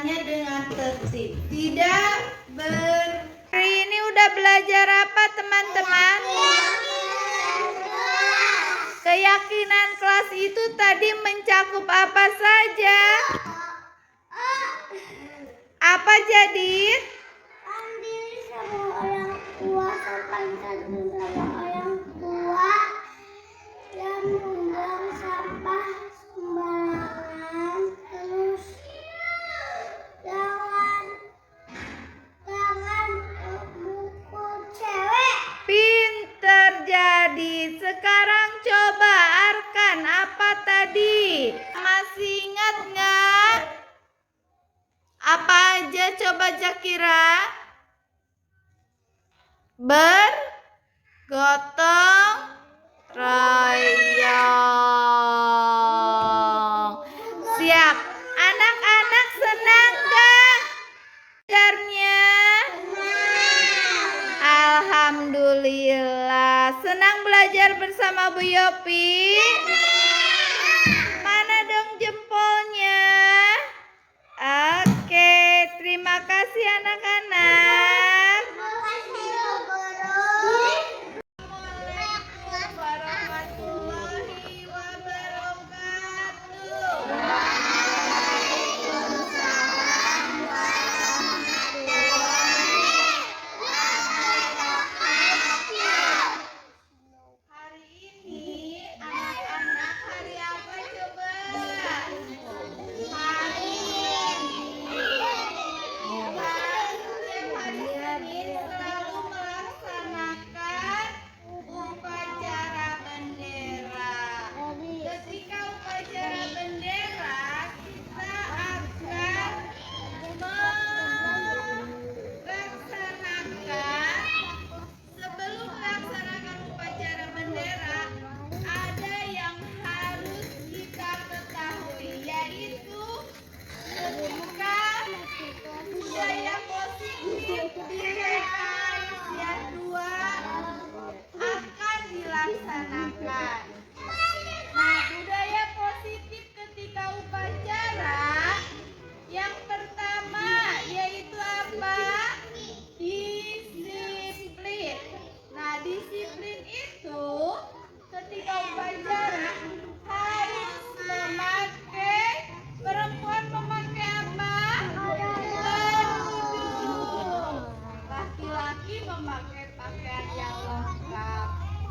jalannya dengan tertib, tidak Hari ini udah belajar apa teman-teman? Keyakinan kelas itu tadi mencakup apa saja? Apa jadi? Ambil sama orang tua, sopan santun sama orang tua, dan membuang sampah sembarangan. Terus jangan buku cewek. Pinter jadi. Sekarang coba Arkan apa tadi? Masih ingat nggak? Apa aja coba Zakira? Bergotong royong. Siap. Anak-anak senang nggak belajarnya? Alhamdulillah. Senang belajar bersama Bu Yopi? Mana dong jempolnya? Oke, terima kasih anak-anak. Assalamualaikum warahmatullahi wabarakatuh. Hari ini anak-anak hari apa coba? Hari Senin selalu melaksanakan upacara bendera. Ketika upacara bendera kita akan melaksanakan sebelum melaksanakan upacara bendera ada yang harus kita ketahui, yaitu ketika budaya positif di Indonesia 2 akan dilaksanakan. Nah, budaya positif ketika upacara yang pertama yaitu apa? Disiplin. Nah, disiplin itu ketika upacara harus memakai, perempuan memakai apa? Kerudung. Laki-laki memakai pakaian yang lengkap.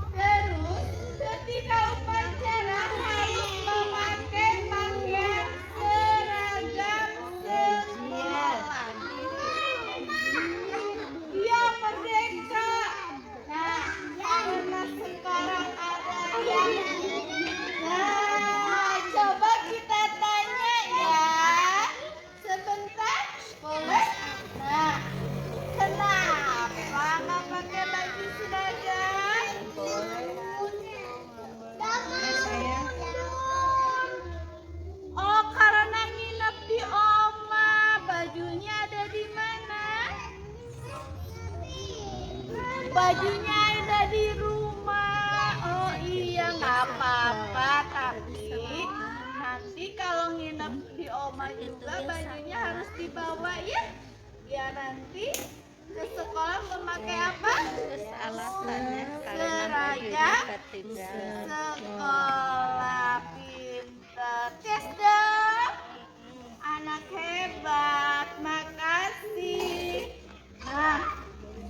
Terus ketika upacara harus memakai pakaian seragam sekolah. Iya, merdeka. Nah, karena sekarang ada yang coba kita tanya ya. Sebentar, boleh? Nah, kenapa nggak pakai baju seragam? Oh, karena nginep di oma. Bajunya ada di mana? Bajunya ada di rumah. Oh iya, nggak apa-apa. Tapi nanti kalau nginep di oma juga bajunya harus dibawa ya. Biar nanti ke sekolah memakai apa? Alasannya karena Seragam ketinggalan. sekolah. Pinter. Tes dong. Anak hebat. Makasih. Nah,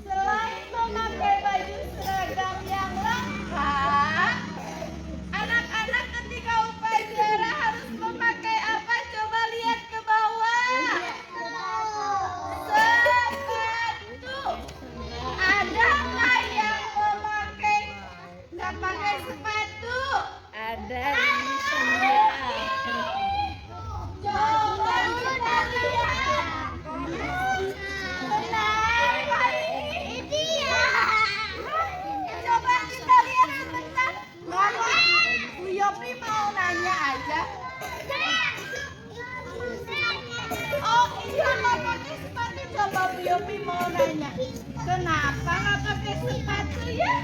selain memakai baju seragam yang lengkap, anak-anak ketika upacara harus memakai apa? Coba lihat ke bawah. Sepatu. Ada nggak yang memakai nggak pakai sepatu? Ada ini semua. Coba kita lihat. Benar, ini ya. Coba kita lihat sebentar. Mama, Bu Yopi mau nanya aja. Oh iya, nggak pakai sepatu. Coba Bu Yopi mau nanya. Kenapa nggak pakai sepatu ya?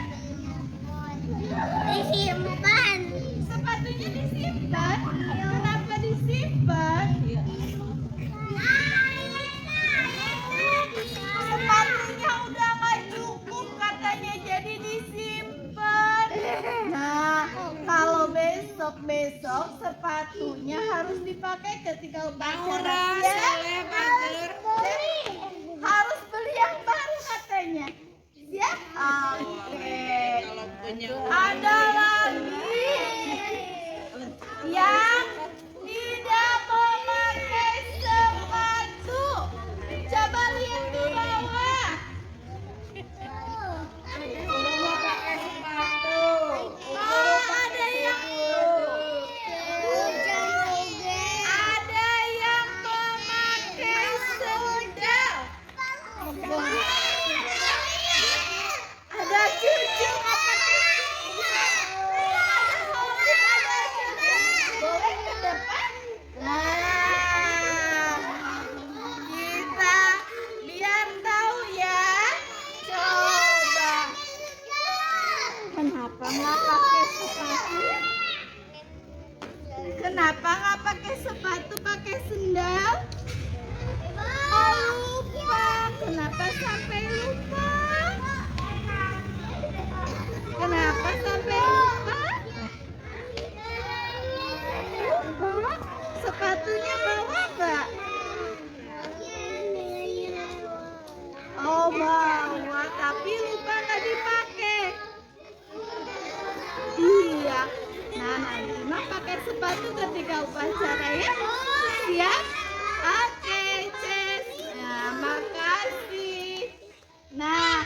Disimpan. Sepatunya disimpan. Kenapa disimpan? Nah, besok sepatunya harus dipakai ketika upacara Maura, ya. Soleh, Bager. Harus beli yang baru katanya. Ya, oke. Kalau punya Ada lagi yang tidak memakai sepatu. Coba lihat ke bawah. mau pakai sepatu. Oh, ada yang ada yang memakai sendal. Ada cucu boleh ke depan. Nah, kita biar tahu ya. Coba. Kenapa nggak pakai sepatu? Kenapa nggak pakai sepatu, pakai sendal? Oh, lupa. Kenapa sampai lupa? Kenapa sampai lupa? Lupa? Sepatunya bawa nggak? Oh, bawa, tapi lupa nggak dipakai. Iya. Nah, nanti mah pakai sepatu ketika upacara ya. Siap? Oke, Ces. Nah, makasih. Nah,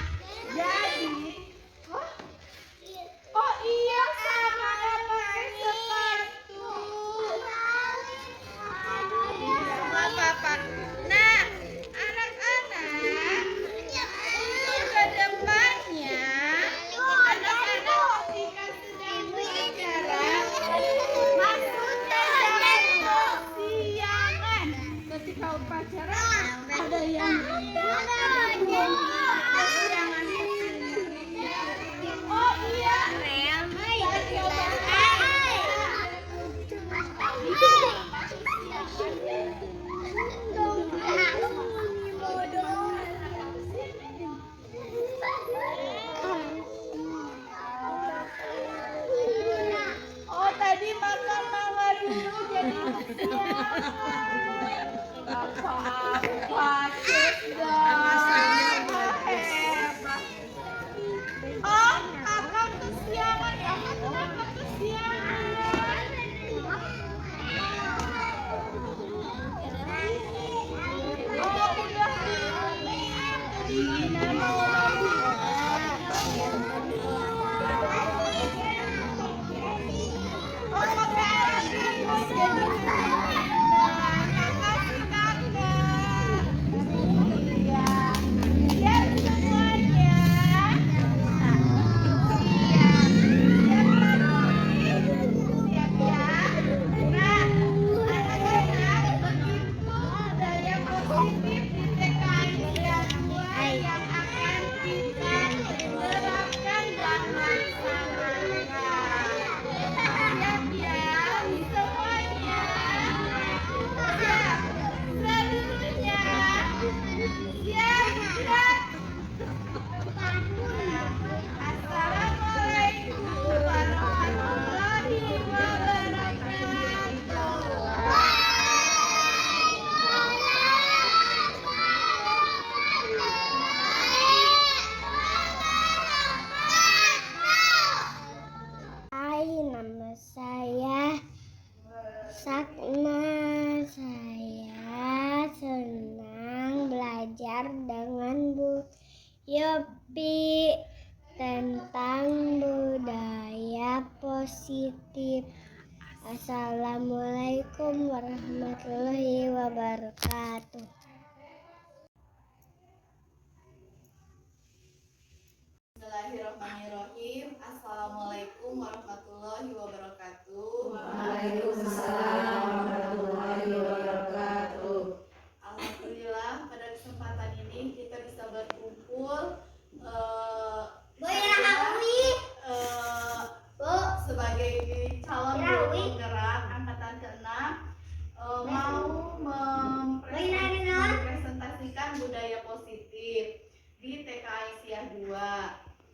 jadi oh iya, sama nggak pakai sepatu. Nggak apa-apa. Nah, anak-anak, untuk kedepannya, anak-anak ketika sedang belajar, maksudnya jangan kesiangan. Ketika upacara ada yang kesiangan di sini. Oh iya. Oh, tadi makan mama dulu jadi kesiangan. Apa-apa, Cek, hebat. Oh, kakak kesiangan. Kakak kenapa kesiangan? Oh, udah kedinginan mau mandi. Oh, pakai air dingin jadi kedinginan. Makasih kakak. Iya. Siap semuanya. Siap. Siap lagi. Siap ya. Nah, anak-anak, begitu daya positif di TKI yang akan kita terapkan dan laksanakan. Siap ya, semuanya. Siap. Seluruhnya. Siap, gerak. Assalamualaikum warahmatullahi Hai, nama saya Sakna. Saya senang belajar dengan Bu Yopi tentang budaya positif. Assalamualaikum warahmatullahi wabarakatuh. Bismillahirrahmanirrahim. Assalamualaikum warahmatullahi wabarakatuh. Waalaikumsalam warahmatullahi wabarakatuh. Alhamdulillah pada kesempatan ini kita bisa berkumpul sebagai calon guru penggerak angkatan ke-6 mau mempresentasikan budaya positif di TKI Siah 2.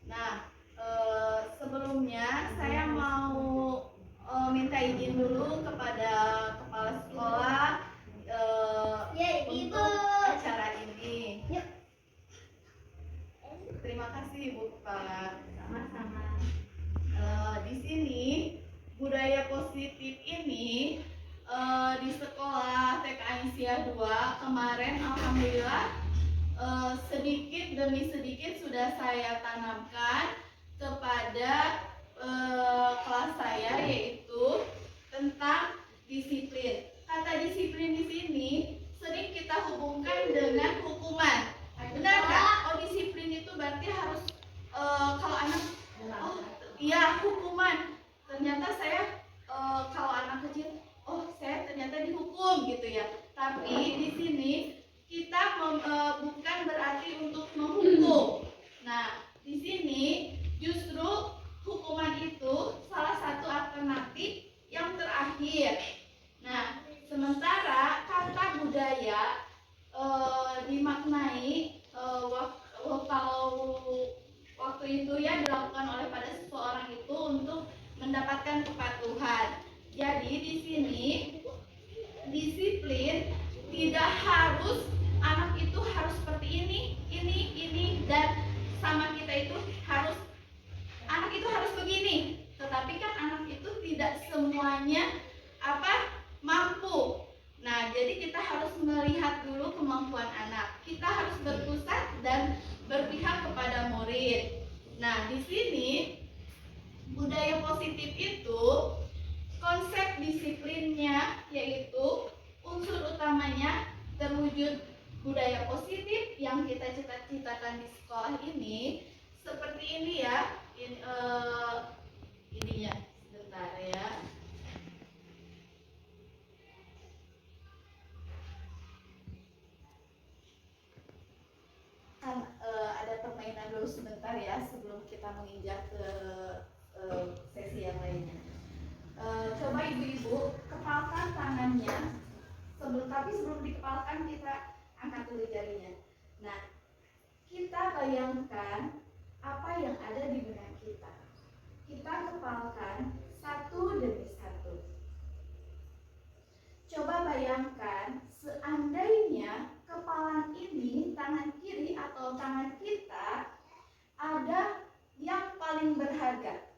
Nah, sebelumnya saya mau minta izin TK Aisyah 2 kemarin alhamdulillah sedikit demi sedikit sudah saya tanamkan kepada kelas saya, yaitu tentang disiplin. Kata disiplin di sini sering kita hubungkan dengan hukuman. Benar nggak? Oh, disiplin itu berarti harus kalau anak iya hukuman. Ternyata saya kalau anak kecil, oh saya ternyata dihukum gitu ya. Tapi di sini kita bukan berarti untuk menghukum. Nah, di sini justru hukuman itu salah satu alternatif yang terakhir. Nah, sementara kata budaya dimaknai kalau waktu itu ya dilakukan oleh pada seseorang itu untuk mendapatkan kepatuhan. Jadi di sini disiplin tidak harus anak itu harus seperti ini dan sama kita itu harus anak itu harus begini. Tetapi kan anak itu tidak semuanya mampu. Nah, jadi kita harus melihat dulu kemampuan anak. Kita harus berpusat dan berpihak kepada murid. Nah, di sini budaya positif itu konsep disiplinnya yaitu unsur utamanya terwujud budaya positif yang kita cita-citakan di sekolah ini seperti ini ya. Ininya sebentar ya. Ada permainan dulu sebentar ya sebelum kita menginjak ke sesi yang lainnya. Coba ibu-ibu kepalkan tangannya. Sebelum dikepalkan kita angkat dulu jarinya. Nah, kita bayangkan apa yang ada di benak kita. Kita kepalkan satu demi satu. Coba bayangkan seandainya kepalan ini, tangan kiri atau tangan kita ada yang paling berharga.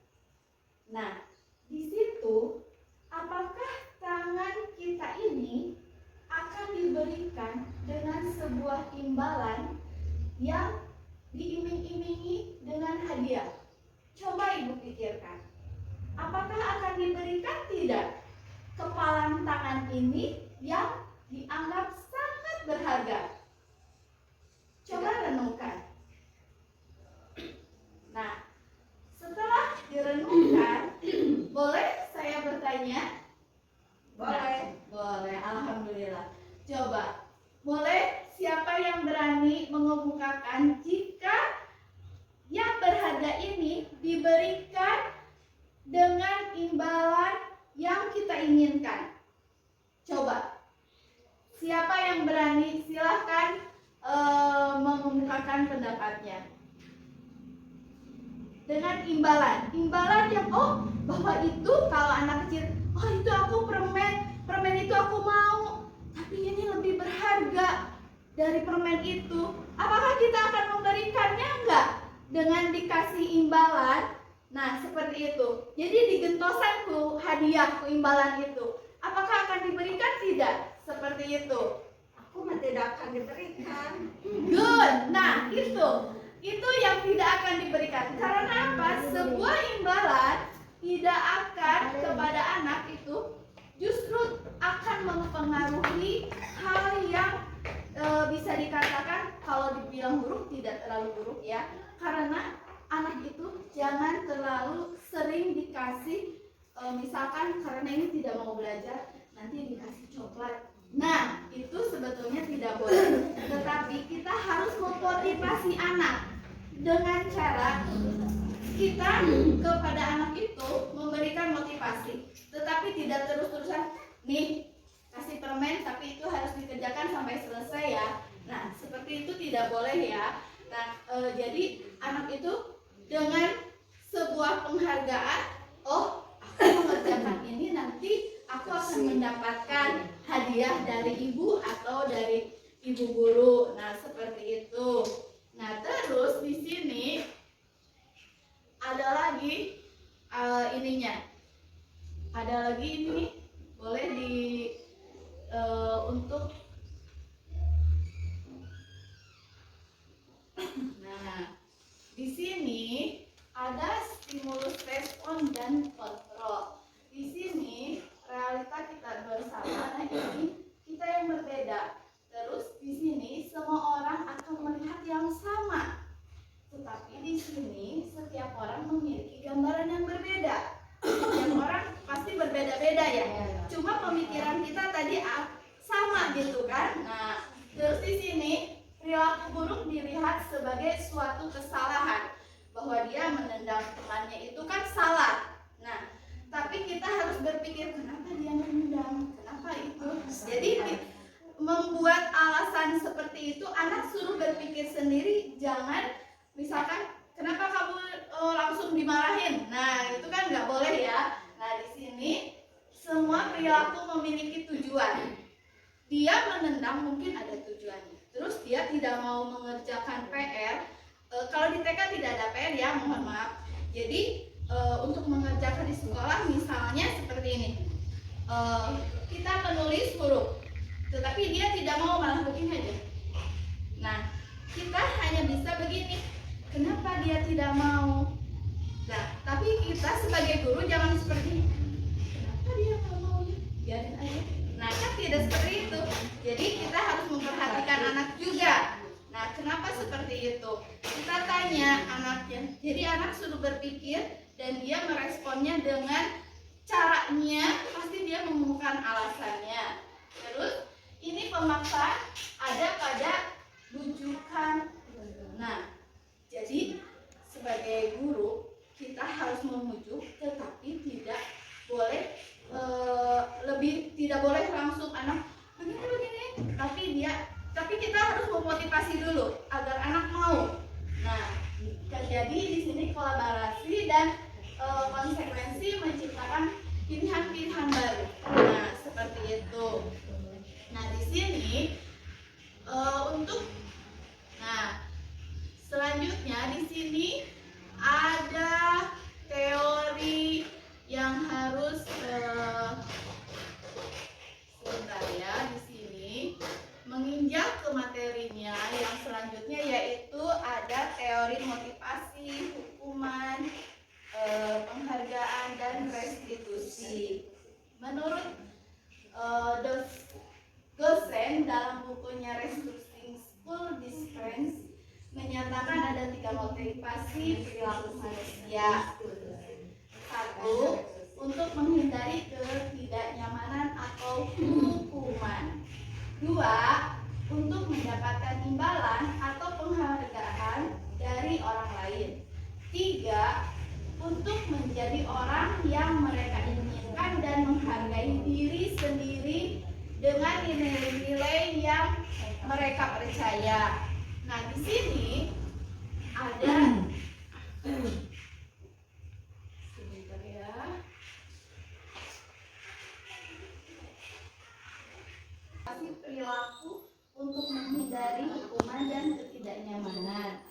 Nah, di situ apakah tangan kita ini akan diberikan dengan sebuah imbalan yang diiming-imingi dengan hadiah? Coba ibu pikirkan. Apakah akan diberikan tidak kepalan tangan ini yang dianggap sangat berharga? Coba renungkan. Nah, setelah direnungkan, boleh saya bertanya? Boleh. Boleh, alhamdulillah. Coba, boleh siapa yang berani mengemukakan jika yang berharga ini diberikan dengan imbalan yang kita inginkan? Coba, siapa yang berani? Silahkan mengemukakan pendapatnya. Dengan imbalan yang bahwa itu kalau anak kecil, itu aku permen itu aku mau, tapi ini lebih berharga dari permen itu. Apakah kita akan memberikannya enggak dengan dikasih imbalan? Nah, seperti itu. Jadi digentosanku hadiahku imbalan itu, apakah akan diberikan tidak? Seperti itu. Aku mah tidak akan diberikan. Good. Nah, itu yang tidak akan diberikan. Karena apa? Sebuah imbalan tidak akan kepada anak itu justru akan mempengaruhi hal yang bisa dikatakan kalau dibilang buruk tidak terlalu buruk ya. Karena anak itu jangan terlalu sering dikasih misalkan karena ini tidak mau belajar nanti dikasih coklat. Nah, itu sebetulnya tidak boleh. Tetapi kita harus memotivasi anak dengan cara kita kepada anak itu memberikan motivasi. Tetapi tidak terus-terusan nih kasih permen tapi itu harus dikerjakan sampai selesai ya. Nah, seperti itu tidak boleh ya. Nah, jadi anak itu dengan sebuah penghargaan, aku mengerjakan ini nanti aku akan mendapatkan hadiah dari ibu atau dari ibu guru. Nah, seperti itu. Nah, terus di sini ada lagi ininya. Ada lagi ini boleh untuk nah, di sini ada stimulus respon dan kontrol. Di sini realita kita bersama, nah ini kita yang berbeda. Terus di sini semua orang akan melihat yang sama. Tetapi di sini setiap orang memiliki gambaran yang berbeda. Setiap orang pasti berbeda-beda ya. Cuma pemikiran kita tadi sama gitu kan. Nah, terus di sini perilaku buruk dilihat sebagai suatu kesalahan, bahwa dia menendang temannya itu kan salah. Nah, tapi kita harus berpikir kenapa dia menendang, kenapa itu. Jadi membuat alasan seperti itu, anak suruh berpikir sendiri. Jangan misalkan kenapa kamu langsung dimarahin. Nah, itu kan nggak boleh ya. Nah, di sini semua perilaku memiliki tujuan. Dia menendang mungkin ada tujuannya. Terus dia tidak mau mengerjakan PR. Kalau di TK tidak ada PR ya, mohon maaf. Jadi untuk mengerjakan di sekolah misalnya seperti ini. Kita menulis huruf, tetapi dia tidak mau, malah begini aja. Nah, kita hanya bisa begini. Kenapa dia tidak mau? Nah, tapi kita sebagai guru jangan seperti ini. Kenapa dia nggak mau ya? Biarin aja. Nah, kan tidak seperti itu. Jadi kita harus memperhatikan anak juga. Nah, kenapa seperti itu? Kita tanya anaknya. Jadi anak suruh berpikir dan dia meresponnya dengan caranya. Pasti dia menemukan alasannya. Terus ini pemaksa ada pada rujukan. Nah, jadi sebagai guru kita harus memujuk, tetapi tidak boleh tidak boleh langsung anak begini, tapi kita harus memotivasi dulu agar anak mau. Nah, jadi di sini kolaborasi dan konsekuensi menciptakan pilihan-pilihan baru. Nah, seperti itu. Nah, di sini selanjutnya di sini ada teori yang harus sebentar ya, di sini menginjak ke materinya yang selanjutnya, yaitu ada teori motivasi, hukuman, penghargaan dan restitusi. Menurut dosen dalam bukunya Restructuring School Disciplines menyatakan ada 3 motivasi perilaku manusia. 1. Untuk menghindari ketidaknyamanan atau hukuman. 2. Untuk mendapatkan imbalan atau penghargaan dari orang lain. 3. Untuk menjadi orang yang mereka inginkan dan menghargai diri sendiri dengan nilai-nilai yang mereka percaya. Nah, di sini ada sebentar ya. Perilaku untuk menghindari hukuman dan ketidaknyamanan.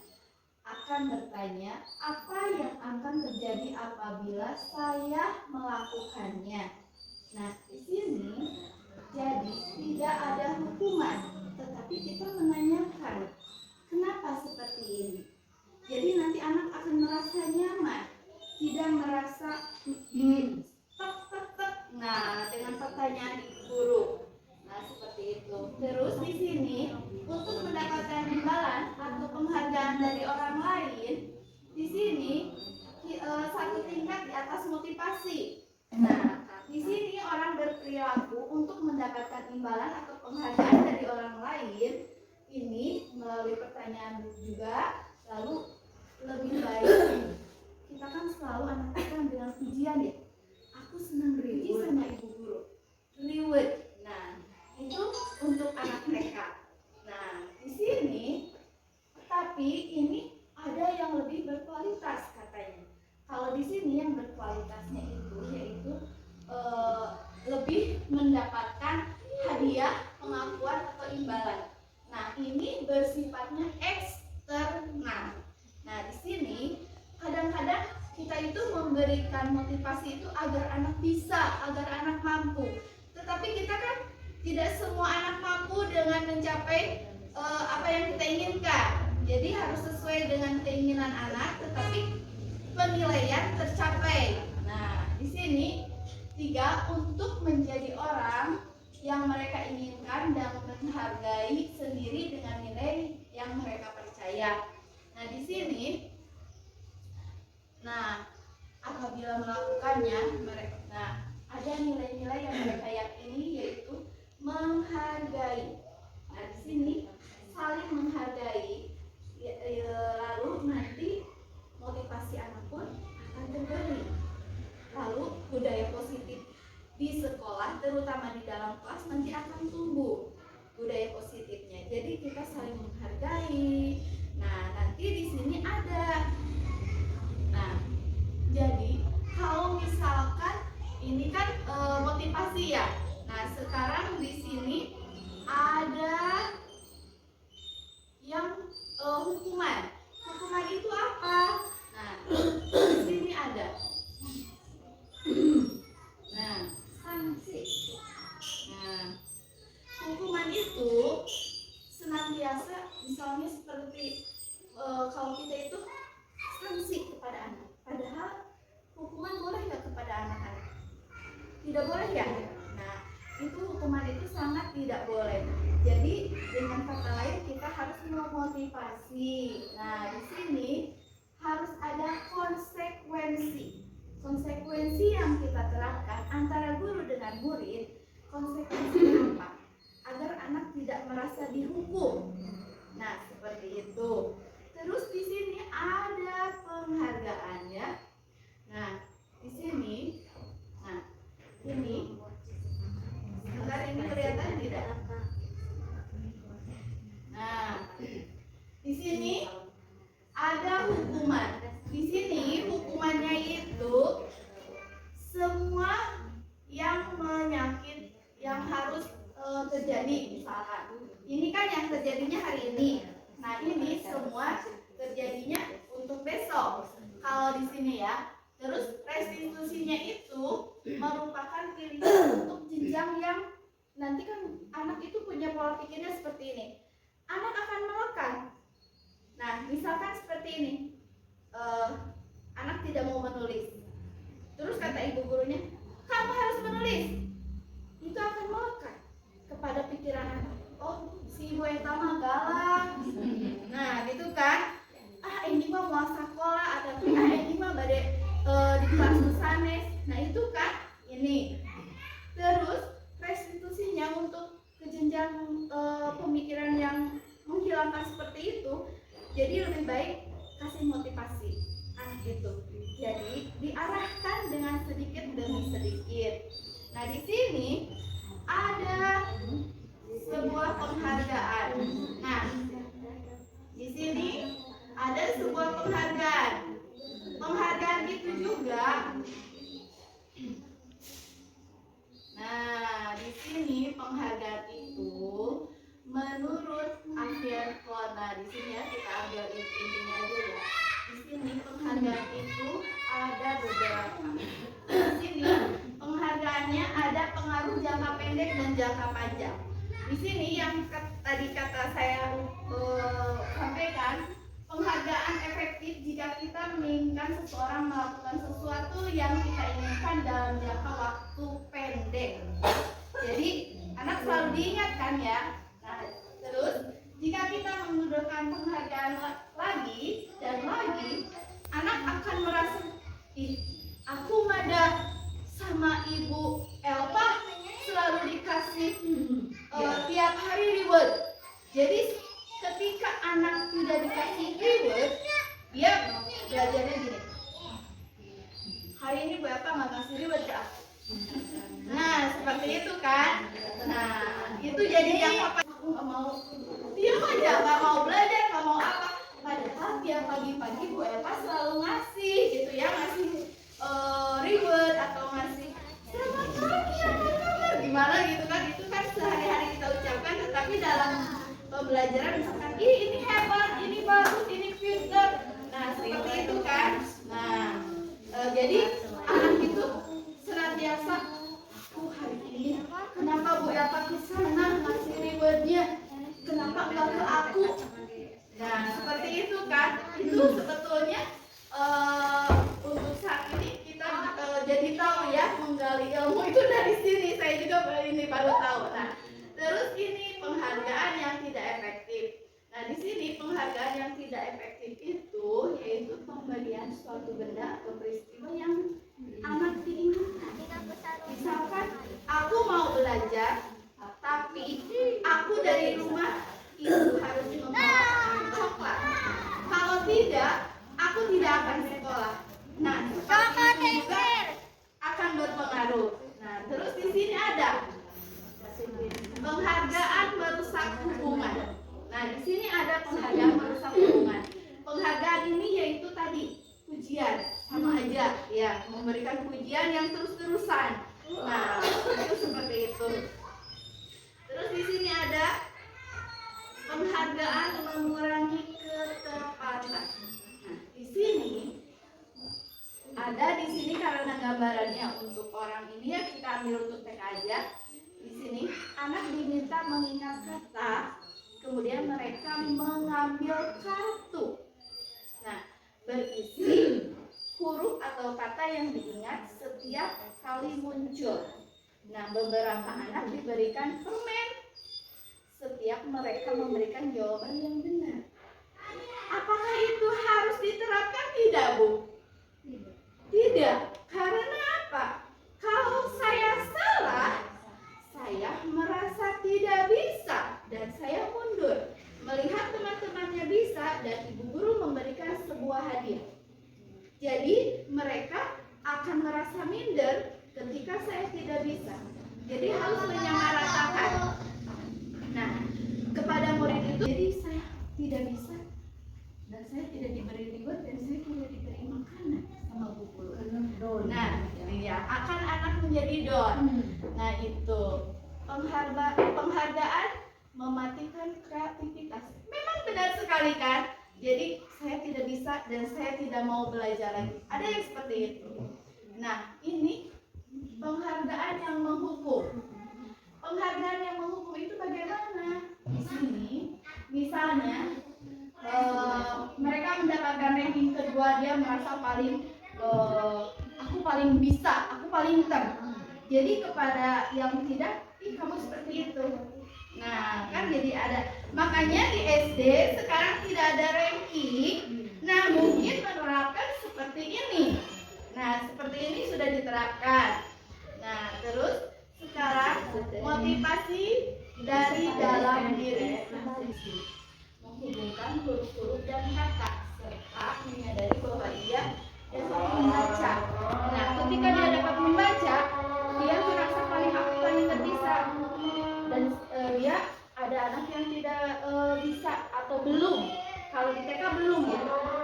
Akan bertanya, apa yang akan terjadi apabila saya melakukannya? Nah, di sini jadi tidak ada hukuman, tetapi kita menanyakan, kenapa seperti ini? Jadi nanti anak akan merasa nyaman, tidak merasa tek. Nah, dengan pertanyaan guru. Nah, seperti itu. Terus di sini untuk mendapatkan imbalan atau penghargaan dari orang lain, di sini satu tingkat di atas motivasi. Nah, di sini orang berperilaku untuk mendapatkan imbalan atau penghargaan dari orang lain ini melalui pertanyaan juga, lalu lebih baik kita kan selalu anak kita dengan pujian ya. Aku senang berpuji sama ibu guru. Reward. Nah, itu untuk anak TK. Nah, di sini tapi ini ada yang lebih berkualitas katanya. Kalau di sini yang berkualitasnya itu yaitu lebih mendapatkan hadiah, pengakuan atau imbalan. Nah, ini bersifatnya eksternal. Nah, di sini kadang-kadang kita itu memberikan motivasi itu agar anak bisa, agar anak mampu. Tetapi kita kan tidak semua anak mampu dengan mencapai apa yang kita inginkan. Jadi harus sesuai dengan keinginan anak, tetapi penilaian tercapai. Nah, di sini 3, untuk menjadi orang yang mereka inginkan dan menghargai sendiri dengan nilai yang mereka percaya. Nah, di sini, apabila melakukannya, ada nilai-nilai yang mereka yakini, yaitu menghargai. Nah, di sini saling menghargai, lalu nanti motivasi anak pun akan terbeli. Lalu budaya positif di sekolah, terutama di dalam kelas, nanti akan tumbuh budaya positifnya. Jadi kita saling menghargai. Nah, nanti di sini ada. Nah, jadi kalau misalkan ini kan motivasi ya. Nah, sekarang di sini ada yang hukuman. Hukuman itu apa? Nah, di sini ada. Nah, sanksi. Nah, hukuman itu senantiasa, misalnya seperti kalau kita itu sanksi kepada anak. Padahal hukuman boleh nggak kepada anak-anak? Tidak boleh ya. Nah, itu hukuman itu sangat tidak boleh. Jadi dengan kata lain kita harus memotivasi. Nah, di sini harus ada konsekuensi. Konsekuensi yang kita terapkan antara guru dengan murid, konsekuensi apa? Agar anak tidak merasa dihukum. Nah, seperti itu. Terus di sini ada penghargaannya. Nah, di sini, ini, sebentar, ini kelihatan tidak? Nah, di sini ada hukuman. Di sini hukumannya itu semua yang menyakit yang harus terjadi, misalkan. Ini kan yang terjadinya hari ini. Nah, ini semua terjadinya untuk besok. Kalau di sini ya. Terus restitusinya itu merupakan pilihan untuk jenjang yang nanti kan anak itu punya pola pikirnya seperti ini. Anak akan melekat. Nah, misalkan seperti ini. Anak tidak mau menulis. Terus kata ibu gurunya, kamu harus menulis. Itu akan melekat kepada pikiran anak. Oh, si ibu Eta mah galak. Nah, gitu kan. Ini mah mau sekolah, atau ini mah bade di kelas sanes. Nah, itu kan ini. Terus restitusinya untuk ke jenjang pemikiran yang menghilangkan seperti itu. Jadi lebih baik kasih motivasi anak itu. Jadi diarahkan dengan sedikit demi sedikit. Nah, di sini ada sebuah penghargaan. Nah, di sini ada sebuah penghargaan. Penghargaan itu juga. Nah, di sini penghargaan itu menurut akhir Nah, di sini ya kita ambil intinya aja ya. Di sini penghargaan itu ada beberapa. Di sini penghargaannya ada pengaruh jangka pendek dan jangka panjang. Di sini yang tadi kata saya sampaikan, penghargaan efektif jika kita menginginkan seseorang melakukan sesuatu yang kita inginkan dalam jangka waktu pendek. Jadi anak selalu diingatkan ya. Nah, terus jika kita menggunakan penghargaan lagi dan lagi, anak akan merasa, aku mada sama ibu Elpa selalu dikasih tiap hari reward. Jadi ketika anak tidak dikasih reward, dia belajarnya gini. Hari ini Bu Elpa nggak kasih reward ya? Nah, seperti itu kan. Nah, itu jadi yang apa? Aku nggak mau. Dia aja nggak mau belajar, nggak mau apa. Padahal tiap pagi-pagi Bu Elpa selalu ngasih gitu ya, ngasih reward atau ngasih selamat pagi anak-anak gimana gitu kan. Itu kan sehari-hari kita ucapkan, tetapi dalam pembelajaran misalkan ini hebat, ini bagus, ini pintar. Nah, seperti itu kan. Nah, jadi anak itu senantiasa hari ini kenapa Bu Elpa kesal suatu benda atau peristiwa yang amat diinginkan. Misalkan aku mau belajar, tapi aku dari rumah itu harus membawa coklat. Kalau tidak, aku tidak akan sekolah. Nah, seperti itu juga akan berpengaruh. Nah, terus di sini ada penghargaan merusak hubungan. Nah, di sini ada penghargaan merusak hubungan. Penghargaan ini yaitu tadi pujian, sama aja ya, memberikan pujian yang terus-terusan. Nah, itu seperti itu. Terus di sini ada penghargaan mengurangi ketepatan. Nah, di sini ada karena gambarannya untuk orang ini ya kita ambil untuk TK aja. Di sini anak diminta mengingat kata, kemudian mereka mengambil kartu. Nah, berisi huruf atau kata yang diingat setiap kali muncul. Nah, beberapa anak diberikan permen setiap mereka memberikan jawaban yang benar. Apakah itu harus diterapkan? Tidak, Bu. Tidak. Karena apa? Kalau saya salah, saya merasa tidak bisa dan saya mundur. Melihat teman-temannya bisa dan ibu guru memberikan sebuah hadiah. Jadi mereka akan merasa minder ketika saya tidak bisa. Jadi harus menyamaratakan. Nah, kepada murid itu, jadi saya tidak bisa dan saya tidak diberi reward dan saya tidak diberi makanan sama bu guru. Nah, ya akan anak menjadi don. Nah, itu penghargaan mematikan kreativitas. Memang benar sekali kan? Jadi saya tidak bisa dan saya tidak mau belajar lagi. Ada yang seperti itu. Nah, ini penghargaan yang menghukum. Penghargaan yang menghukum itu bagaimana? Di sini, misalnya mereka mendapatkan ranking kedua, dia merasa paling aku paling bisa, aku paling ter. Jadi kepada yang tidak, kamu seperti itu. Nah, kan jadi ada. Makanya di SD sekarang tidak ada ranking. Nah, mungkin menerapkan seperti ini. Nah, seperti ini sudah diterapkan. Nah, terus sekarang motivasi dari dalam diri menghubungkan huruf-huruf dan kata serta menyadari bahwa ia dapat membaca. Nah, ketika dia dapat membaca, dia merasa paling aku paling terbisa. Dan dia ada anak yang tidak bisa atau belum. Kalau di TK belum ya,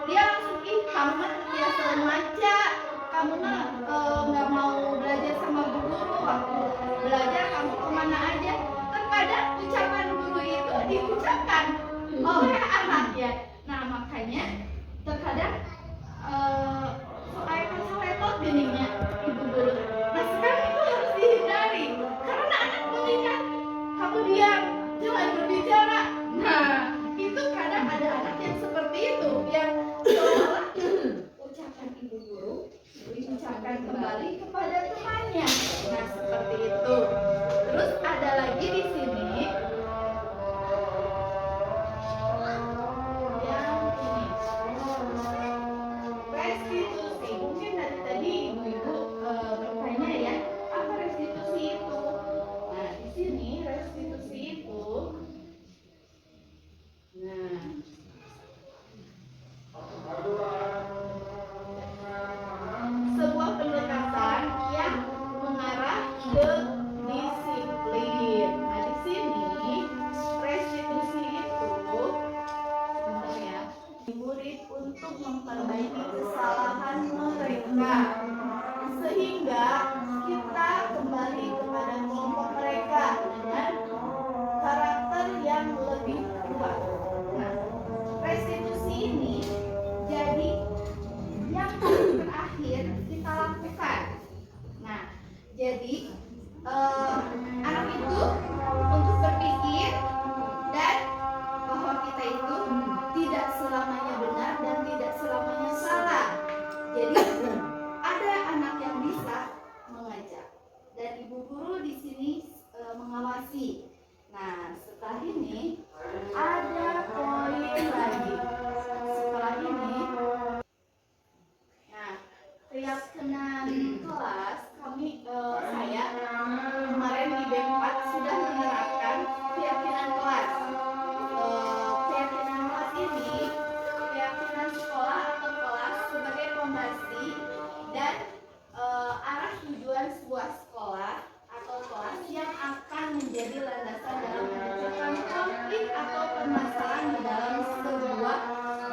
dia langsung kamu mah biasa membaca, kamu mah nggak mau belajar sama bu guru, waktu belajar kamu kemana aja. Terkadang ucapan guru itu diucapkan oleh anak ya. Nah, makanya terkadang soetot geningnya ibu guru. Nah, sekarang itu harus dihindari karena anak mengingat kamu diam, jangan berbicara. Nah, itu kadang ada anak yang seperti itu, yang seolah ucapan ibu guru diucapkan kembali kepada temannya. Nah, seperti itu. Terus ada lagi di sini yang ini restitusi. Mungkin tadi ibu-ibu bertanya ya, apa restitusi itu? Nah, di sini restitusi itu, nah, sebuah pendekatan yang mengarah ke disiplin. Nah, konflik atau permasalahan di dalam sebuah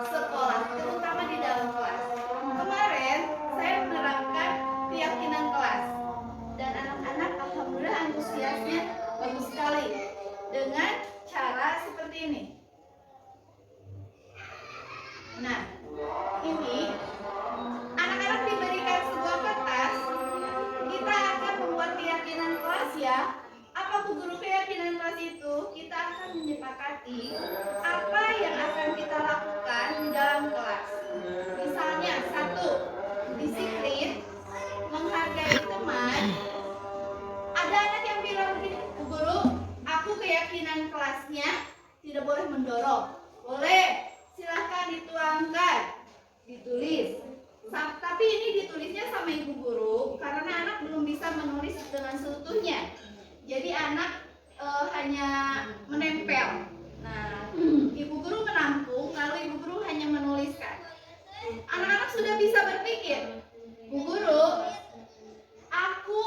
sekolah, terutama di dalam kelas. Kemarin saya menerapkan keyakinan kelas dan anak-anak alhamdulillah antusiasnya bagus sekali dengan cara seperti ini. Nah, ini anak-anak diberikan sebuah kertas. Kita akan membuat keyakinan kelas ya. Apa Bu Guru keyakinan kelas itu? Kita akan menyepakati apa yang akan kita lakukan di dalam kelas. Misalnya, 1, disiplin, menghargai teman. Ada anak yang bilang begini, Bu Guru, aku keyakinan kelasnya tidak boleh mendorong. Boleh, silahkan dituangkan, ditulis. Tapi ini ditulisnya sama ibu guru karena anak belum bisa menulis dengan seutuhnya. Jadi anak hanya menempel. Nah, ibu guru menampung, lalu ibu guru hanya menuliskan. Anak-anak sudah bisa berpikir, Bu Guru, aku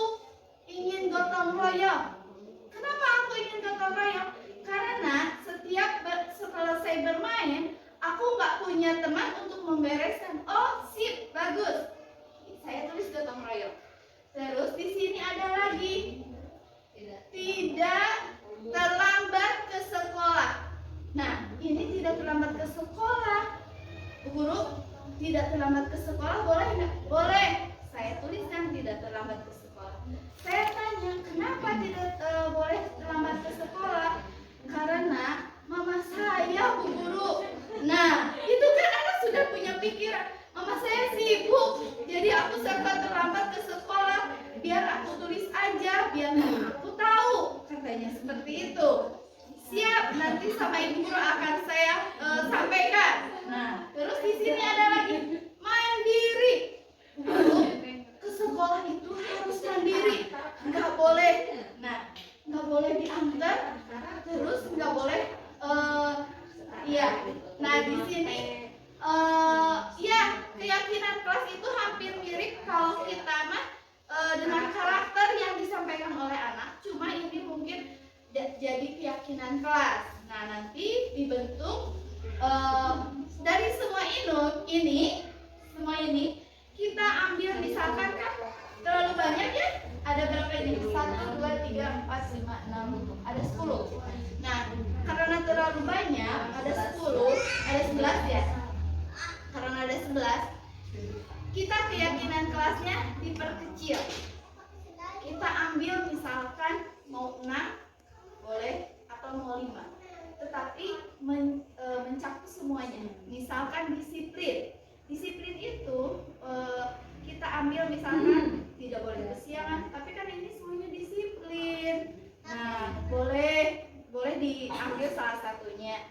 ingin gotong royong. Kenapa aku ingin gotong royong? Karena setiap selesai bermain, aku nggak punya teman untuk membereskan. Oh, sip, bagus. Saya tulis gotong royong. Terus di sini ada lagi, tidak terlambat ke sekolah. Nah, ini tidak terlambat ke sekolah. Bu Guru, tidak terlambat ke sekolah boleh nggak? Boleh. Saya tuliskan tidak terlambat ke sekolah. Saya tanya, kenapa tidak boleh terlambat ke sekolah? Karena mama saya, Bu Guru. Nah, itu kan anak sudah punya pikiran. Mama saya sibuk, jadi aku sempat terlambat ke sekolah. Biar aku tulis aja, biar aku tahu. Katanya seperti itu. Siap, nanti sama ibu guru akan saya sampaikan. Nah, terus di sini ada lagi mandiri. Bu Guru, ke sekolah itu harus mandiri, nggak boleh. Nah, nggak boleh diantar, terus nggak boleh. Iya. Nah, di sini ya keyakinan kelas itu hampir mirip kalau kita mah dengan karakter yang disampaikan oleh anak. Cuma ini mungkin jadi keyakinan kelas. Nah, nanti dibentuk dari semua ini kita ambil, misalkan kan terlalu banyak ya. Ada berapa ini? 1, 2, 3, 4, 5, 6, ada 10. Nah, karena terlalu banyak, ada 10, ada 11 ya. Karena ada 11, kita keyakinan kelasnya diperkecil. Kita ambil misalkan mau 6, boleh, atau mau 5. Tetapi mencakup semuanya. Misalkan disiplin. Disiplin itu kita ambil misalkan tidak boleh kesiangan, tapi kan ini semuanya disiplin. Nah, boleh diambil salah satunya.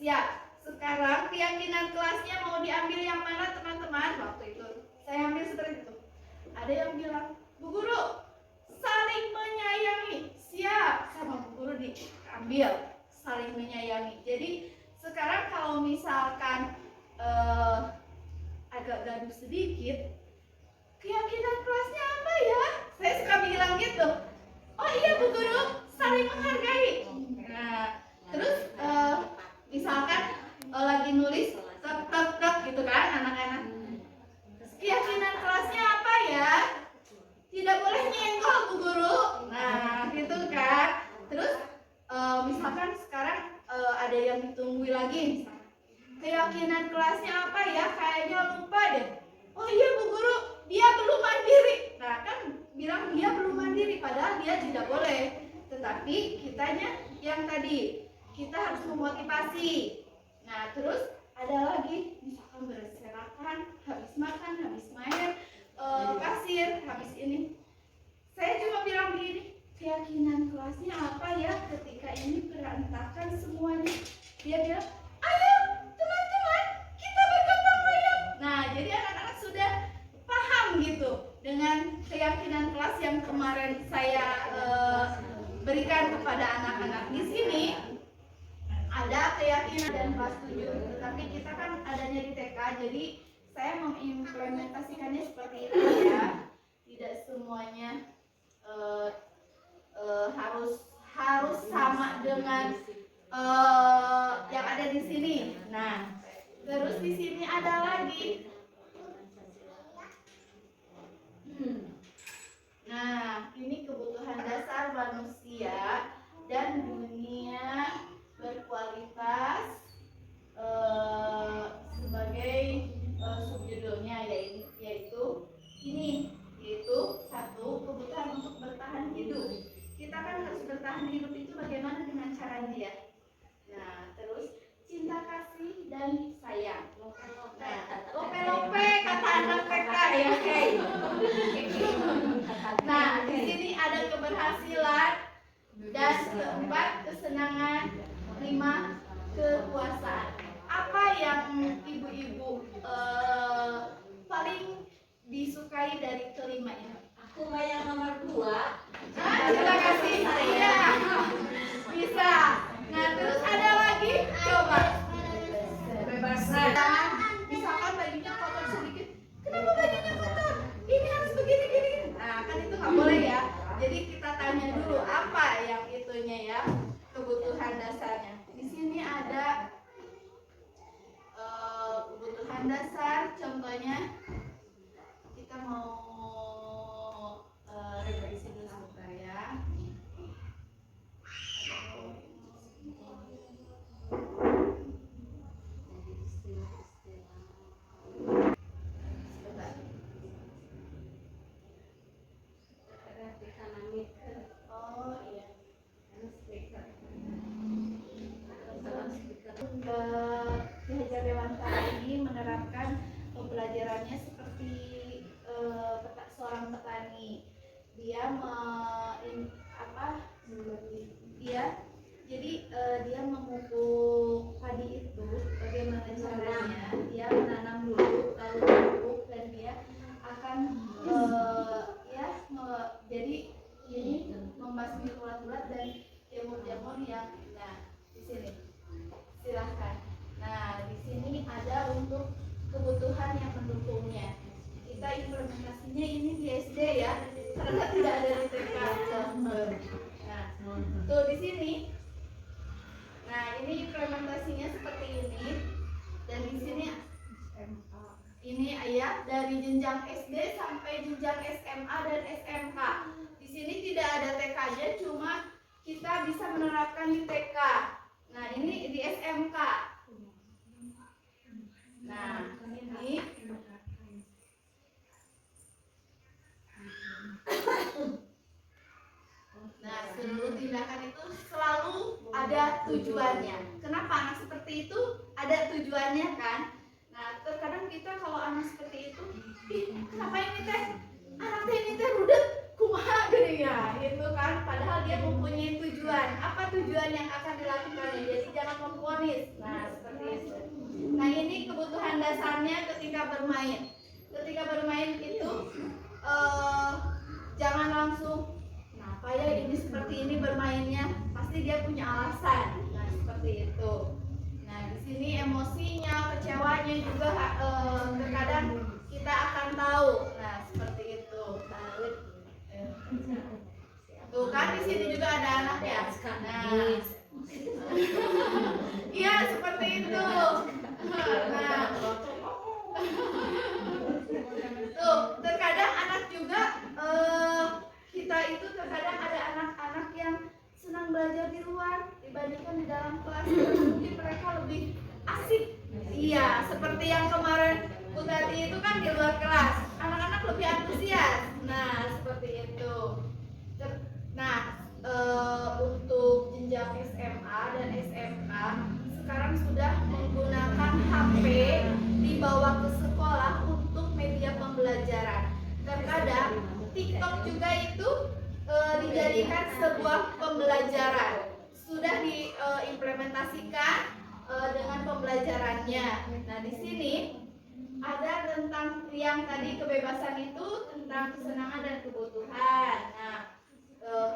Siap. Sekarang keyakinan kelasnya mau diambil yang mana teman-teman? Waktu itu saya ambil seperti itu. Ada yang bilang, Bu Guru, saling menyayangi. Siap, sama Bu Guru diambil saling menyayangi. Jadi sekarang kalau misalkan agak gaduh sedikit, keyakinan kelasnya apa ya? Saya suka bilang gitu. Oh iya Bu Guru, saling menghargai. Nah, terus misalkan lagi nulis tek gitu kan anak-anak. Keyakinan kelasnya apa ya? Tidak boleh nyenggol Bu Guru. Nah, gitu kan. Terus misalkan sekarang ada yang ditunggu lagi. Keyakinan kelasnya apa ya? Kayaknya lupa deh. Oh iya Bu Guru, dia belum mandiri. Nah, kan bilang dia belum mandiri, padahal dia tidak boleh. Tetapi kitanya yang tadi, kita harus memotivasi. Nah, terus ada lagi, misalkan berserakan, habis makan, habis main, kasir, habis ini. Saya cuma bilang begini, keyakinan kelasnya apa ya ketika ini berantakan semuanya? Dia bilang, ayo teman-teman, kita bergotong royong. Nah, jadi anak-anak sudah paham gitu dengan keyakinan kelas yang kemarin saya berikan kepada anak-anak. Di sini ada keyakinan dan kelas 7, tetapi kita kan adanya di TK, jadi saya mengimplementasikannya seperti itu ya. Tidak semuanya harus sama dengan yang ada di sini. Nah, terus di sini ada lagi. Nah, ini kebutuhan dasar manusia dan dunia berkualitas sebagai subjudulnya yaitu ini, yaitu satu, kebutuhan untuk bertahan hidup. Kita kan harus bertahan hidup itu bagaimana dengan caranya ya? Nah, terus cinta kasih dan sayang. Nah, lope-lope kata anak TK ya, oke. Nah, di sini ada keberhasilan dan keempat kesenangan, lima kepuasan. Apa yang ibu-ibu paling disukai dari kelima ini? Aku mah yang nomor 2. Terima kasih. Iya, bisa. Nah, terus ada lagi, coba. Kebebasan. Nah, misalkan bajunya kotor sedikit, kenapa bajunya kotor? Ini harus begini gini. Nah, kan itu nggak boleh ya. Jadi kita tanya dulu apa yang itunya ya, kebutuhan dasarnya. Di sini ada kebutuhan dasar, contohnya kita mau revisi dulu sebentar ya. Sebentar. Oh iya. Ki Hajar Dewantara ini menerapkan pembelajarannya seperti seorang petani. Dia dia memupuk padi itu bagaimana caranya? Dia menanam dulu, lalu memupuk, dan dia akan jadi ini membasmi ulat-ulat dan jamur-jamur yang di sini. Silahkan. Nah, di sini ada untuk kebutuhan yang mendukungnya. Kita implementasinya ini di SD ya, karena tidak ada di TK. Nah, tuh di sini. Nah, ini implementasinya seperti ini. Dan di sini ini ya, dari jenjang SD sampai jenjang SMA dan SMK. Di sini tidak ada TK-nya, cuma kita bisa menerapkan di TK. Nah, ini di SMK. Nah, ini seluruh tindakan itu selalu ada tujuannya. Kenapa anak seperti itu ada tujuannya kan? Nah, terkadang kita kalau anak seperti itu, kenapa ini teh? Anak teh ini teh rudet, kumaha gini ya, itu kan. Padahal dia mempunyai tujuan. Apa tujuan yang akan dilakukannya? Jadi jangan memvonis. Nah, seperti itu. Nah, ini kebutuhan dasarnya ketika bermain. Ketika bermain itu jangan langsung, kenapa ya ini seperti ini bermainnya? Pasti dia punya alasan. Nah, seperti itu. Nah, di sini emosinya, kecewanya juga terkadang kita akan tahu. Nah, seperti itu. Tuh kan di sini juga ada anak ya. Nah, iya seperti itu. Nah, tuh terkadang anak juga kita itu terkadang ada anak-anak yang senang belajar di luar dibandingkan di dalam kelas. Mungkin mereka lebih asik. Iya, seperti yang kemarin Bu Tati itu kan di luar kelas, anak-anak lebih antusias. Nah, seperti itu. Nah, untuk jenjang SMA dan SMK sekarang sudah menggunakan HP dibawa ke sekolah untuk media pembelajaran. Terkadang TikTok juga itu dijadikan sebuah pembelajaran. Sudah diimplementasikan dengan pembelajarannya. Nah, di sini ada tentang yang tadi kebebasan itu tentang kesenangan dan kebutuhan. Nah,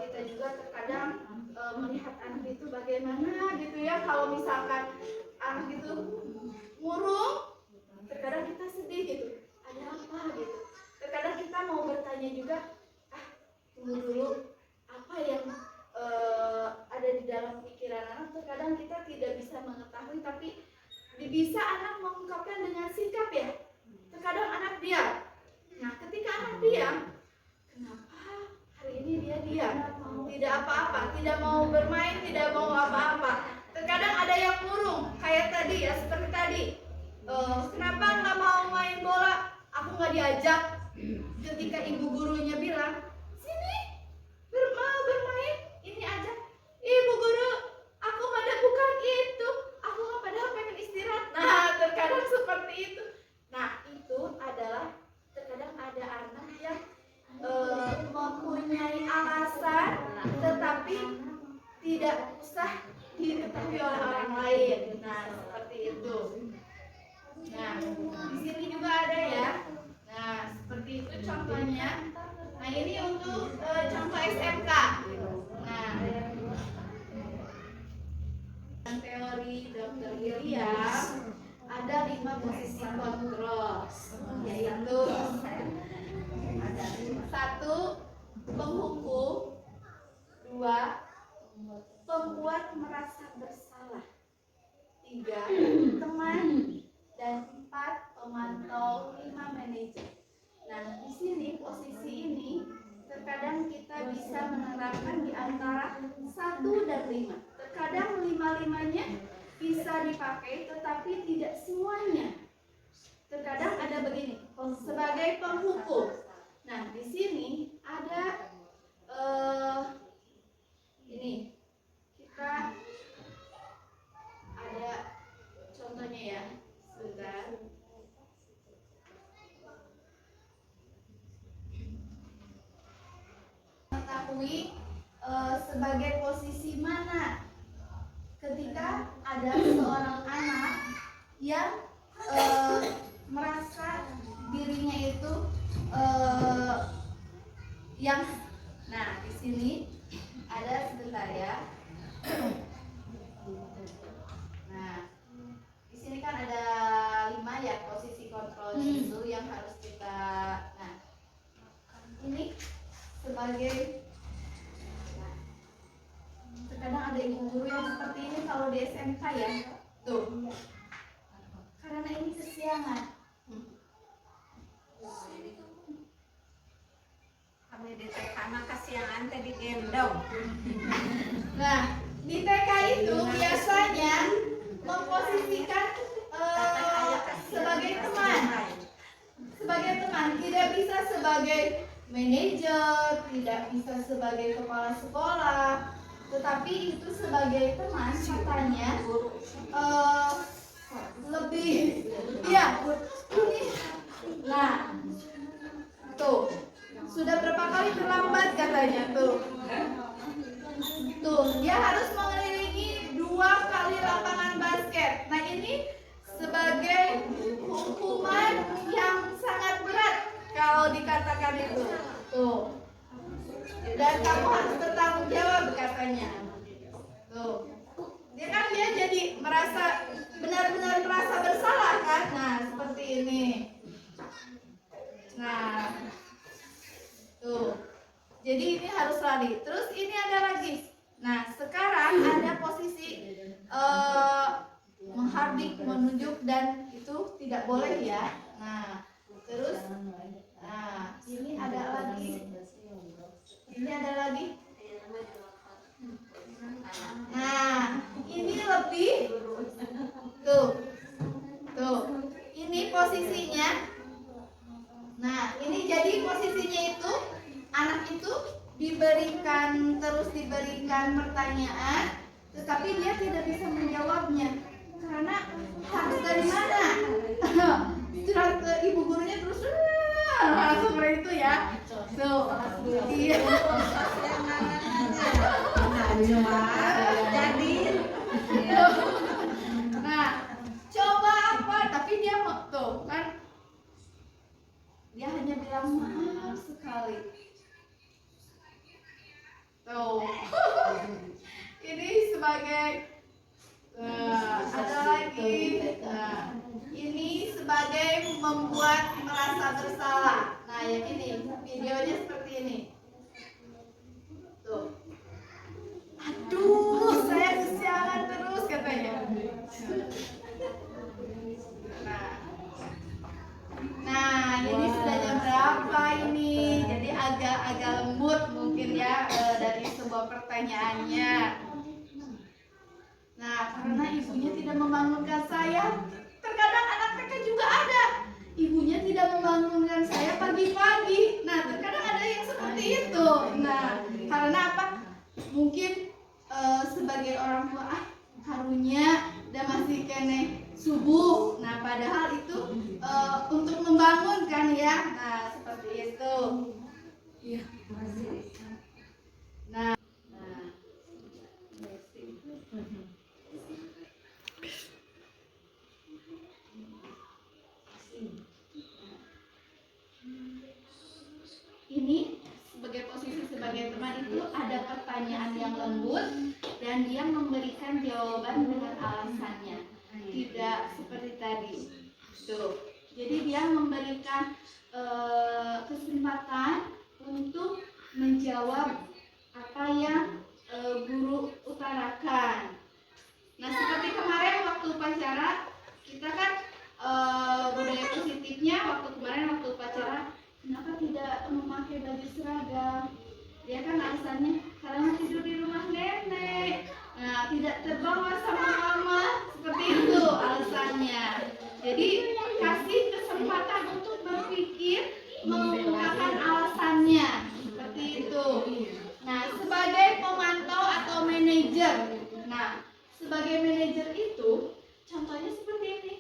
kita juga terkadang melihat anak itu bagaimana gitu ya, kalau misalkan anak itu murung, terkadang kita sedih gitu, ada apa gitu. Terkadang kita mau bertanya juga, tunggu dulu, apa yang ada di dalam pikiran anak, terkadang kita tidak bisa mengetahui, tapi bisa anak mengungkapkan dengan sikap ya. Terkadang anak diam. Nah, ketika anak diam, kenapa hari ini dia diam? Tidak apa-apa, tidak mau bermain, tidak mau apa-apa. Terkadang ada yang murung, kayak tadi ya, seperti tadi. Kenapa nggak mau main bola? Aku nggak diajak. Ketika ibu gurunya bilang, sini mau bermain, ini aja. Ibu guru, aku pada bukan itu. Aku nggak padahal pengen istirahat. Nah, terkadang seperti itu. Nah, itu adalah terkadang ada anak yang mempunyai alasan, tetapi tidak usah diketahui oleh orang lain. Nah, seperti itu. Nah, di sini juga ada ya. Nah, seperti itu contohnya. Nah, ini untuk contoh SMK. Nah, teori Dr. Iriam ada 5 posisi kontrol, yaitu 1. Penghukum, 2. Pembuat merasa bersalah, 3. Teman, dan 4. Pemantau, 5. Manajer. Nah, di sini posisi ini terkadang kita bisa menerapkan di antara 1 dan 5. Terkadang 5-5-nya bisa dipakai, tetapi tidak semuanya. Terkadang ada begini, sebagai penghukum. Nah, di sini ada ini kita ada contohnya ya, sebentar. Mengetahui sebagai posisi mana ketika ada seorang anak yang merasa dirinya itu yang, nah di sini ada sebentar ya. Nah, di sini kan ada 5 ya posisi kontrolnya itu yang harus kita. Nah, ini sebagai, terkadang ada ibu guru yang seperti ini kalau di SMK ya, tuh, karena ini kesiangan. Kami di TK mah kasihan tadi gendong. Nah, di TK itu biasanya memposisikan sebagai teman, tidak bisa sebagai manajer, tidak bisa sebagai kepala sekolah, tetapi itu sebagai teman katanya lebih ya ini. Nah, tuh sudah berapa kali terlambat katanya tuh dia harus mengelilingi 2 kali lapangan basket. Nah, ini sebagai hukuman yang sangat berat kalau dikatakan itu tuh, dan kamu harus bertanggung jawab katanya tuh. Dia jadi merasa benar-benar merasa bersalah kan. Nah, seperti ini. Nah, tuh, jadi ini harus lari. Terus ini ada lagi. Nah, sekarang ada posisi menghardik, menunjuk, dan itu tidak boleh ya. Nah, terus, nah ini ada lagi. Ini ada lagi. Nah, ini lebih tuh. Ini posisinya. Nah, ini jadi posisinya itu anak itu diberikan pertanyaan, tetapi dia tidak bisa menjawabnya karena harus dari mana. Curhat ke ibu gurunya terus seperti itu ya. Tuh, iya. Jadi Nah, coba apa? Tapi dia mau tuh kan, dia hanya bilang maaf sekali. Tuh, ini sebagai ada lagi. Nah, ini sebagai membuat merasa bersalah. Nah, yang ini videonya seperti ini. Tuh, aduh, saya kesiangan terus. Nah, ini sudah jam berapa ini? Jadi agak lembut mungkin ya dari sebuah pertanyaannya. Nah, karena ibunya tidak membangunkan saya, terkadang anak TK juga ada. Ibunya tidak membangunkan saya pagi-pagi. Nah, terkadang ada yang seperti itu. Nah, karena apa? Mungkin sebagai orang tua, harunya udah masih kene subuh. Nah, padahal itu untuk membangunkan ya. Nah, seperti itu. Iya. Nah, ini sebagai posisi sebagai teman itu ada pertanyaan yang lembut dan dia memberikan jawaban dengan alasannya, tidak seperti tadi. Tuh, jadi dia memberikan kesempatan untuk menjawab apa yang guru utarakan. Nah, seperti kemarin waktu upacara kita kan budaya positifnya waktu upacara, kenapa tidak memakai baju seragam? Dia kan alasannya karena tidur di rumah nenek. Nah, tidak terbawa sama mama, seperti itu alasannya. Jadi kasih kesempatan untuk berpikir, mengungkapkan alasannya, seperti itu. Nah, sebagai pemantau atau manajer, nah sebagai manajer itu contohnya seperti ini.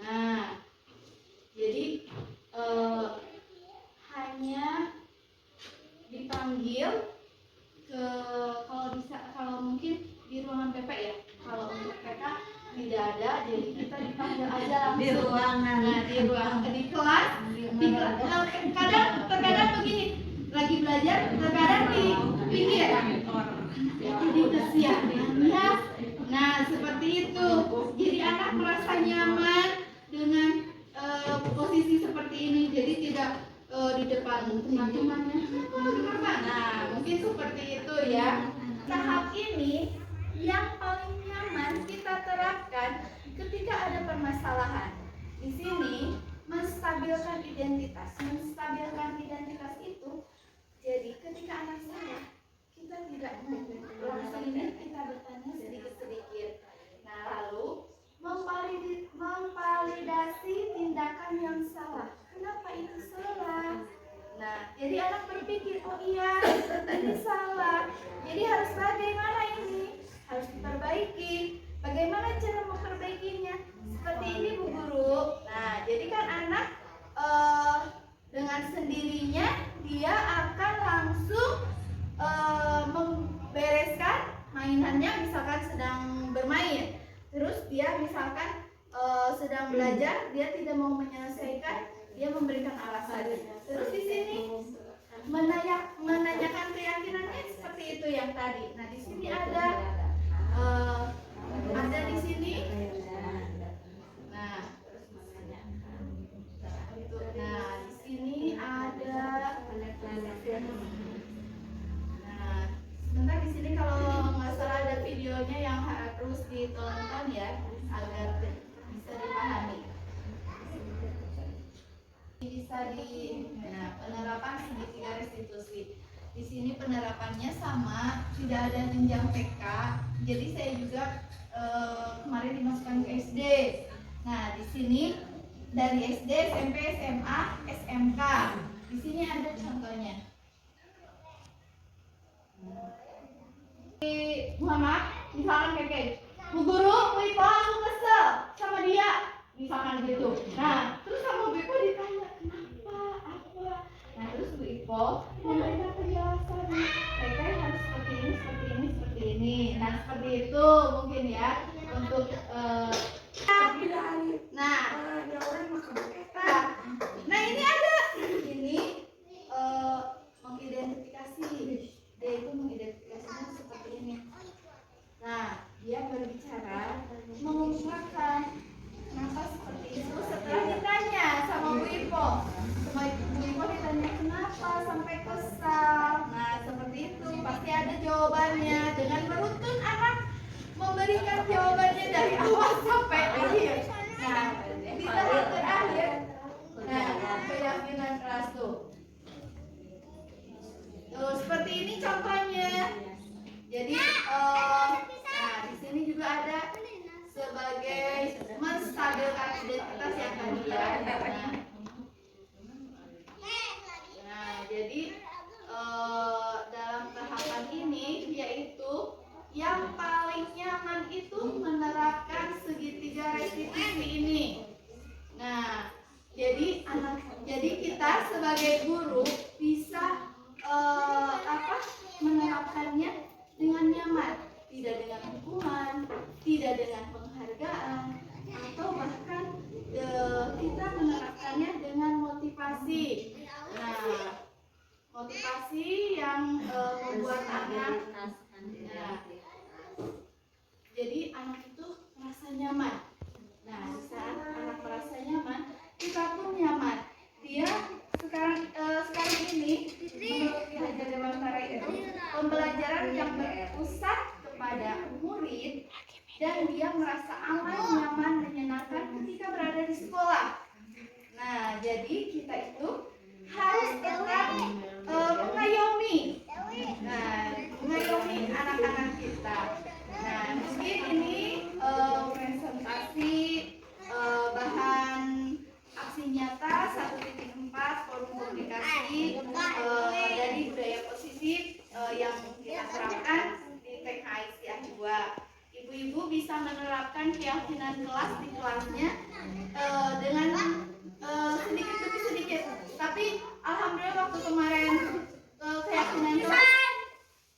Nah, jadi hanya dipanggil ke kalau mungkin di ruangan PP ya. Kalau untuk PK tidak ada, jadi kita dipanggil aja langsung Di ruangan. Nah, di kelas, terkadang begini, lagi belajar, terkadang di pinggir, di kesiannya. Nah, seperti itu. Jadi anak merasa nyaman dengan posisi seperti ini. Jadi tidak di depan teman-temannya. Nah, mungkin seperti itu ya. Tahap ini yang paling nyaman kita terapkan ketika ada permasalahan. Di sini menstabilkan identitas. Menstabilkan identitas itu jadi ketika anak salah, kita tidak langsung ini, kita bertanya sedikit-sedikit. Nah, lalu memvalidasi tindakan yang salah. Kenapa itu salah? Nah, jadi anak berpikir, oh iya, ini salah. Jadi harus bagaimana ini? Harus diperbaiki. Bagaimana cara memperbaikinya? Seperti ini Bu Guru. Nah, jadi kan anak dengan sendirinya dia akan langsung membereskan mainannya, misalkan sedang bermain. Terus dia misalkan sedang belajar, dia tidak mau menyelesaikan, dia memberikan alasan. Terus di sini menanyakan keyakinannya seperti itu yang tadi. Nah, di sini ada di sini. Nah, di sini ada. Nah, sebentar di sini kalau nggak salah ada videonya yang harus ditonton ya agar bisa dipahami. Penerapan segitiga restitusi. Di sini penerapannya sama, tidak ada jenjang TK. Jadi saya juga kemarin dimasukkan ke SD. Nah, di sini dari SD, SMP, SMA, SMK. Di sini ada contohnya. Mohon maaf, misalkan kayak Bu Guru, Bu Ipo, aku kesel sama dia, misalkan gitu. Nah, terus sama Bu Ipo ditanya kenapa, apa. Nah, terus Bu Ipo memberikan penjelasan. Kayak harus seperti ini, seperti ini, seperti ini. Nah, seperti itu mungkin ya untuk nah ini ada ini mengidentifikasi. Dia itu mengidentifikasinya seperti ini. Nah, dia berbicara mengungkapkan kenapa seperti itu setelah ditanya sama Bu Ipo. Sama Bu Ipo ditanya kenapa sampai kesal. Nah, seperti itu pasti ada jawabannya dengan beruntun. dari awal sampai akhir. Nah, di tahap terakhir, nah keyakinan kelas tuh. Tuh seperti ini contohnya. Jadi, nah di sini juga ada sebagai menstabilkan identitas yang tadi ya. Nah, jadi dalam tahapan ini yaitu yang paling nyaman itu menerapkan segitiga restitusi ini. Nah, jadi kita sebagai guru bisa menerapkannya dengan nyaman, tidak dengan hukuman, tidak dengan penghargaan, atau bahkan kita menerapkannya dengan motivasi. Nah, motivasi yang membuat anak, nah, jadi anak itu merasa nyaman. Nah, di saat anak merasa nyaman, kita pun nyaman. Dia sekarang ini menurut Ki Hajar Dewantara itu pembelajaran yang berpusat kepada murid dan dia merasa aman, nyaman, menyenangkan ketika berada di sekolah. Nah, jadi kita itu harus tetap mengayomi. Nah, mengayomi anak-anak kita. Nah, mungkin ini presentasi bahan aksi nyata 1.4 forum komunikasi dari budaya positif yang kita terapkan di TKI 2. Ibu-ibu bisa menerapkan keyakinan kelas di kelasnya dengan sedikit demi sedikit. Tapi alhamdulillah waktu kemarin keyakinan kelas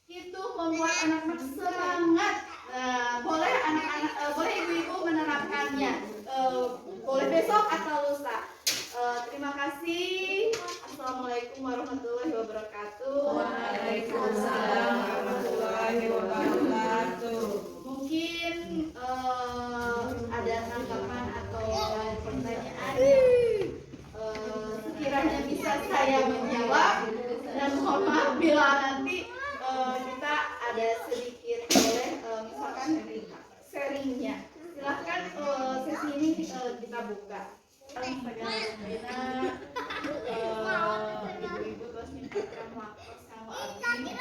itu membuat anak-anak semangat. Boleh anak-anak, boleh ibu-ibu menerapkannya. Boleh besok atau lusa. Terima kasih. Assalamualaikum warahmatullahi wabarakatuh. Waalaikumsalam warahmatullahi wabarakatuh. Mungkin ada tanggapan atau pertanyaan sekiranya bisa saya menjawab, dan mohon maaf bila nanti kita ada sedikit boleh misalkan sharingnya. Silahkan sesi ini kita buka. Ibu-ibu terus menyampaikan waktu sama abdi